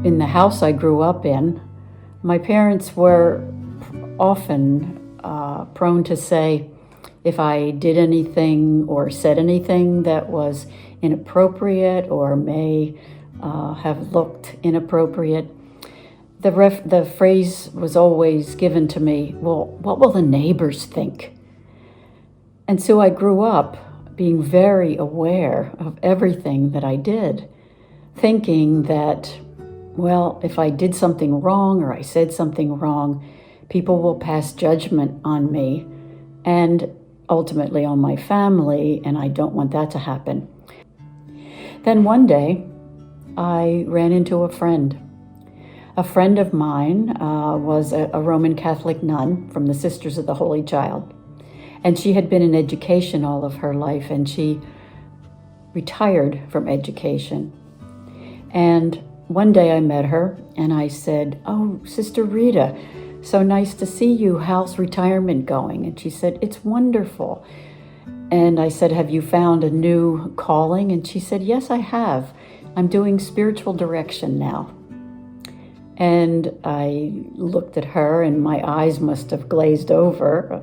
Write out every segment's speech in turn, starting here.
in the house I grew up in, my parents were often prone to say if I did anything or said anything that was inappropriate or may have looked inappropriate. The phrase was always given to me, well, what will the neighbors think? And so I grew up being very aware of everything that I did, thinking that, well, if I did something wrong or I said something wrong, people will pass judgment on me and ultimately on my family, and I don't want that to happen. Then one day, I ran into a friend. A friend of mine was a Roman Catholic nun from the Sisters of the Holy Child. And she had been in education all of her life, and she retired from education. And one day I met her, and I said, "Oh, Sister Rita, so nice to see you. How's retirement going?" And she said, "It's wonderful." And I said, "Have you found a new calling?" And she said, "Yes, I have. I'm doing spiritual direction now." And I looked at her, and my eyes must have glazed over.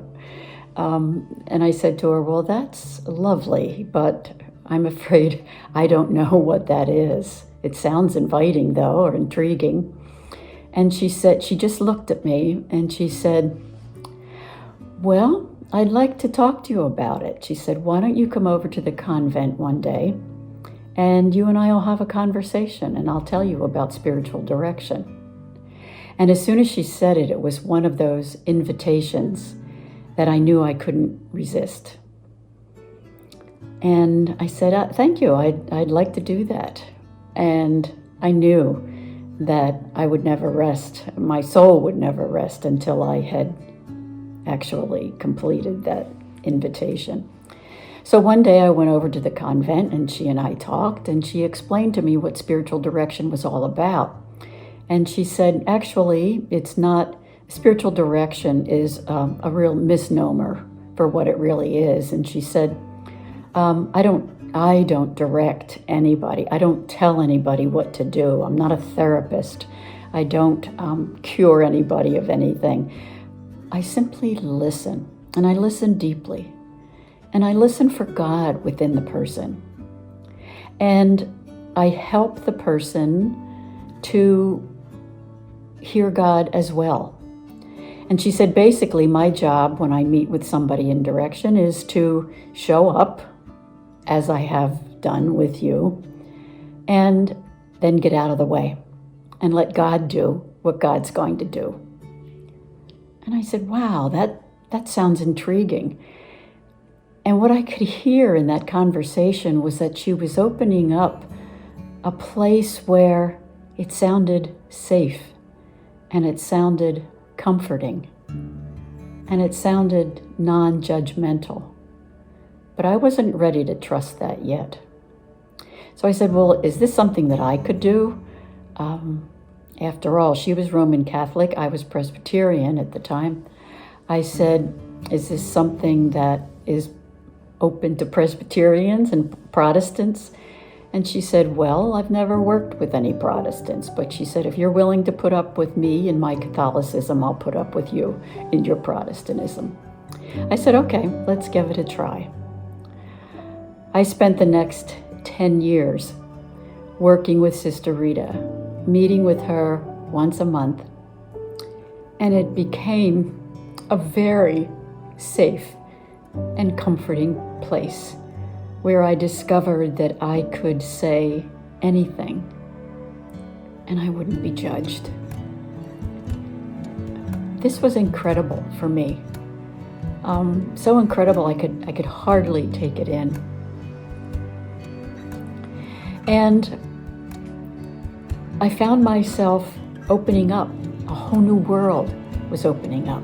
And I said to her, "Well, that's lovely, but I'm afraid I don't know what that is. It sounds inviting, though, or intriguing." And she just looked at me, and she said, "Well, I'd like to talk to you about it." She said, "Why don't you come over to the convent one day, and you and I will have a conversation, and I'll tell you about spiritual direction." And as soon as she said it, it was one of those invitations that I knew I couldn't resist. And I said, "Thank you, I'd like to do that." And I knew that I would never rest, my soul would never rest until I had actually completed that invitation. So one day I went over to the convent, and she and I talked, and she explained to me what spiritual direction was all about. And she said, actually, it's not, spiritual direction is a real misnomer for what it really is. And she said, I don't direct anybody. I don't tell anybody what to do. I'm not a therapist. I don't cure anybody of anything. I simply listen, and I listen deeply. And I listen for God within the person. And I help the person to hear God as well. And she said, basically, my job when I meet with somebody in direction is to show up, as I have done with you, and then get out of the way and let God do what God's going to do. And I said, wow, that sounds intriguing. And what I could hear in that conversation was that she was opening up a place where it sounded safe, and it sounded comforting, and it sounded non-judgmental. But I wasn't ready to trust that yet. So I said, well, is this something that I could do? After all, she was Roman Catholic. I was Presbyterian at the time. I said, is this something that is open to Presbyterians and Protestants? And she said, well, I've never worked with any Protestants. But she said, if you're willing to put up with me in my Catholicism, I'll put up with you in your Protestantism. I said, okay, let's give it a try. I spent the next 10 years working with Sister Rita, meeting with her once a month, and it became a very safe and comforting place where I discovered that I could say anything and I wouldn't be judged. This was incredible for me. So incredible I could hardly take it in. And I found myself opening up. A whole new world was opening up.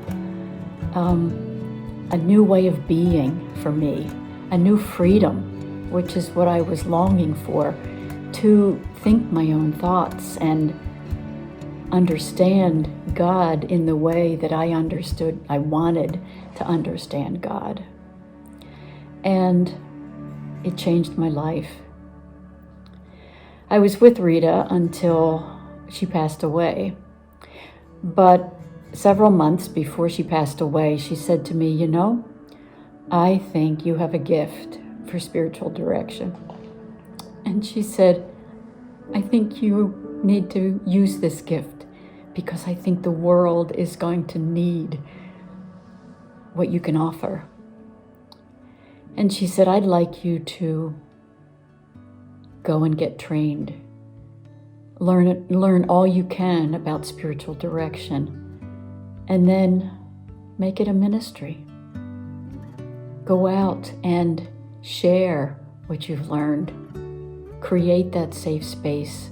A new way of being for me, a new freedom, which is what I was longing for, to think my own thoughts and understand God in the way that I wanted to understand God. And it changed my life. I was with Rita until she passed away. But several months before she passed away, she said to me, "You know, I think you have a gift for spiritual direction." And she said, "I think you need to use this gift because I think the world is going to need what you can offer." And she said, "I'd like you to go and get trained. Learn all you can about spiritual direction, and then make it a ministry. Go out and share what you've learned. Create that safe space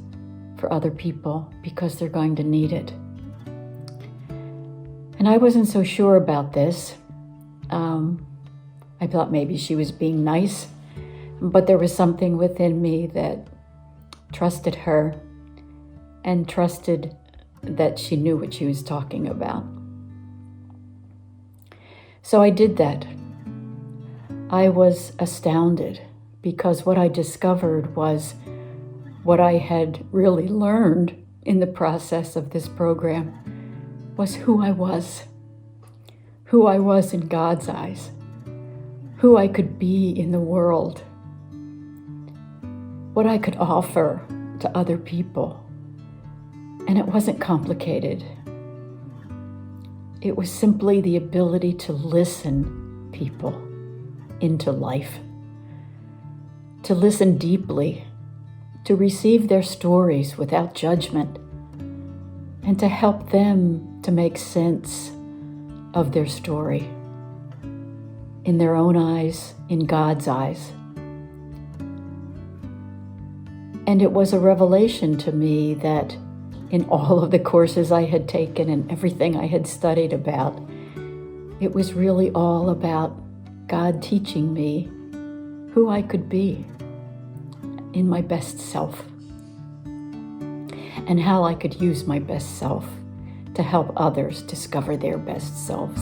for other people because they're going to need it." And I wasn't so sure about this. I thought maybe she was being nice, but there was something within me that trusted her and trusted that she knew what she was talking about. So I did that. I was astounded because what I discovered was what I had really learned in the process of this program was who I was in God's eyes, who I could be in the world, what I could offer to other people. And it wasn't complicated. It was simply the ability to listen people into life, to listen deeply, to receive their stories without judgment, and to help them to make sense of their story in their own eyes, in God's eyes. And it was a revelation to me that in all of the courses I had taken and everything I had studied about, it was really all about God teaching me who I could be in my best self and how I could use my best self to help others discover their best selves.